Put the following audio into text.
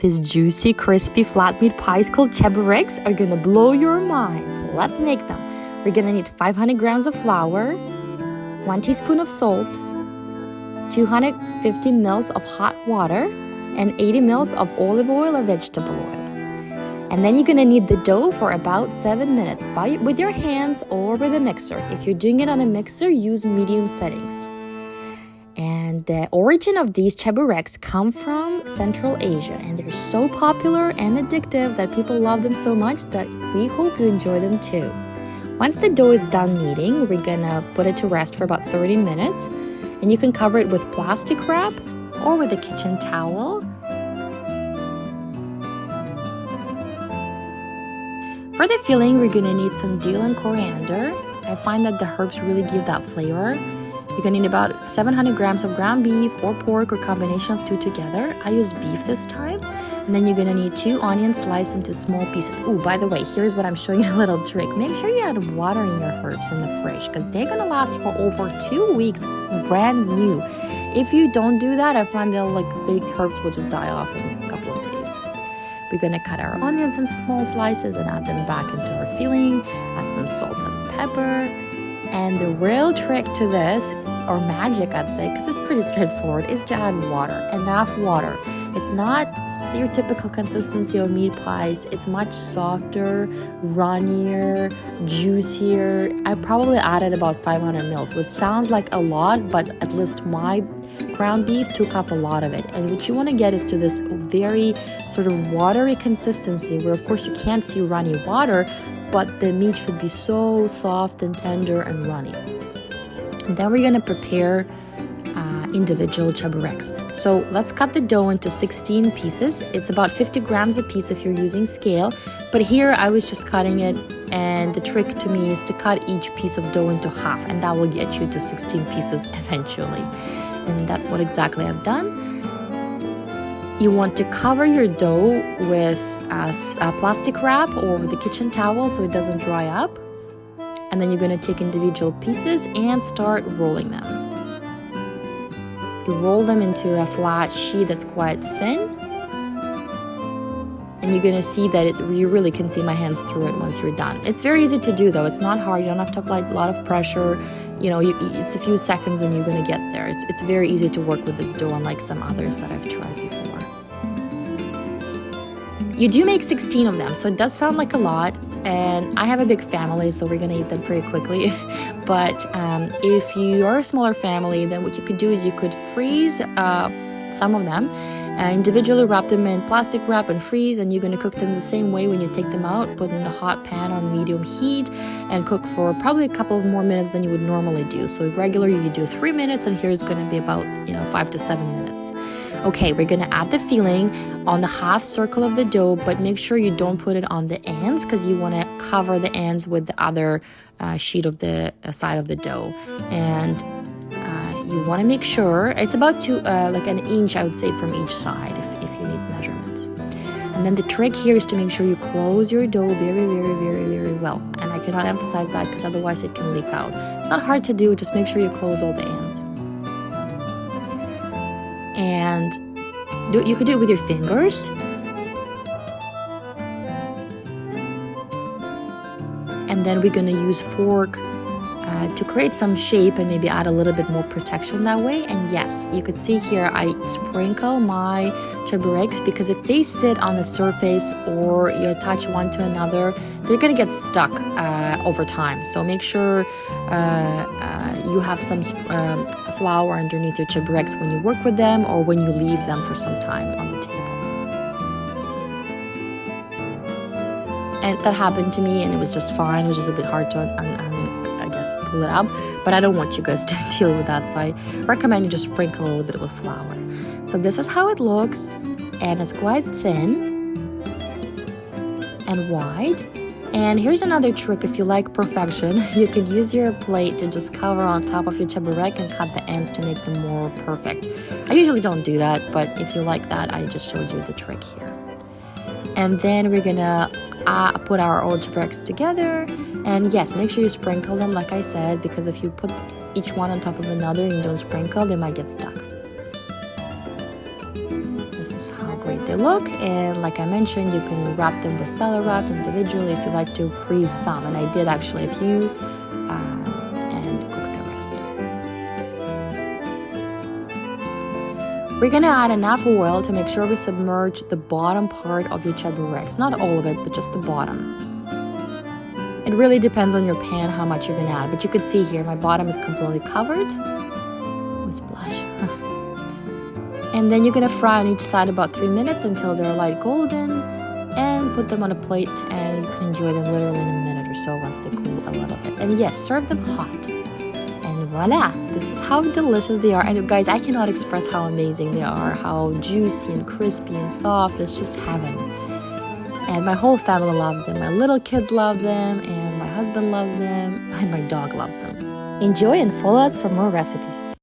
These juicy, crispy flat meat pies called Chebureks are gonna blow your mind. Let's make them. We're gonna need 500 grams of flour, 1 teaspoon of salt, 250 ml of hot water, and 80 ml of olive oil or vegetable oil. And then you're gonna knead the dough for about 7 minutes with your hands or with a mixer. If you're doing it on a mixer, use medium settings. And the origin of these chebureks come from Central Asia, and they're so popular and addictive that people love them so much that we hope you enjoy them too. Once the dough is done kneading, we're gonna put it to rest for about 30 minutes, and you can cover it with plastic wrap or with a kitchen towel. For the filling, we're gonna need some dill and coriander. I find that the herbs really give that flavor. You're gonna need about 700 grams of ground beef or pork or combination of two together. I used beef this time. And then you're gonna need 2 onions sliced into small pieces. Oh, by the way, here's what I'm showing you, a little trick. Make sure you add water in your herbs in the fridge because they're gonna last for over 2 weeks, brand new. If you don't do that, I find the herbs will just die off in a couple of days. We're gonna cut our onions in small slices and add them back into our filling. Add some salt and pepper. And the real trick to this, or magic I'd say, because it's pretty straightforward, is to add water, enough water. It's not your typical consistency of meat pies. It's much softer, runnier, juicier. I probably added about 500 ml, which sounds like a lot, but at least my ground beef took up a lot of it. And what you want to get is to this very sort of watery consistency where, of course, you can't see runny water, but the meat should be so soft and tender and runny. And then we're going to prepare individual chebureks. So let's cut the dough into 16 pieces. It's about 50 grams a piece if you're using scale, but here I was just cutting it, and the trick to me is to cut each piece of dough into half, and that will get you to 16 pieces eventually. And that's what exactly I've done. You want to cover your dough with a plastic wrap or with a kitchen towel so it doesn't dry up. And then you're going to take individual pieces and start rolling them. You roll them into a flat sheet that's quite thin. And you're going to see that you really can see my hands through it once you're done. It's very easy to do though. It's not hard. You don't have to apply a lot of pressure. You know, it's a few seconds and you're going to get there. It's very easy to work with this dough, unlike some others that I've tried before. You do make 16 of them, so it does sound like a lot. And I have a big family, so we're gonna eat them pretty quickly. But if you are a smaller family, then what you could do is you could freeze some of them, individually wrap them in plastic wrap and freeze, and you're gonna cook them the same way when you take them out. Put in a hot pan on medium heat and cook for probably a couple of more minutes than you would normally do. So regularly you do 3 minutes, and here it's gonna be about 5 to 7 minutes. Okay, we're gonna add the filling on the half circle of the dough, but make sure you don't put it on the ends because you want to cover the ends with the other sheet of the side of the dough. And you want to make sure it's about an inch, I would say, from each side if you need measurements. And then the trick here is to make sure you close your dough very, very, very, very well. And I cannot emphasize that because otherwise it can leak out. It's not hard to do, just make sure you close all the ends. And you could do it with your fingers. And then we're gonna use fork to create some shape and maybe add a little bit more protection that way. And yes, you could see here I sprinkle my chebureks because if they sit on the surface or you attach one to another, they're gonna get stuck over time. So make sure you have some flour underneath your chebureks when you work with them or when you leave them for some time on the table. And that happened to me and it was just fine. It was just a bit hard to I guess pull it up, but I don't want you guys to deal with that, so I recommend you just sprinkle a little bit with flour. So this is how it looks, and it's quite thin and wide. And here's another trick. If you like perfection, you could use your plate to just cover on top of your cheburek and cut the ends to make them more perfect. I usually don't do that, but if you like that, I just showed you the trick here. And then we're gonna put our old chebureks together. And yes, make sure you sprinkle them, like I said, because if you put each one on top of another and you don't sprinkle, they might get stuck. This is how great they look. And like I mentioned, you can wrap them with salad wrap individually if you like to freeze some. And I did actually a few and cook the rest. We're gonna add enough oil to make sure we submerge the bottom part of your chebureks. Not all of it, but just the bottom. It really depends on your pan how much you're gonna add. But you could see here, my bottom is completely covered. Oh, splash. And then you're gonna fry on each side about 3 minutes until they're light golden, and put them on a plate, and you can enjoy them literally in a minute or so once they cool a little bit. And yes, serve them hot. And voila, this is how delicious they are. And guys, I cannot express how amazing they are, how juicy and crispy and soft. It's just heaven. And my whole family loves them. My little kids love them, and my husband loves them, and my dog loves them. Enjoy and follow us for more recipes.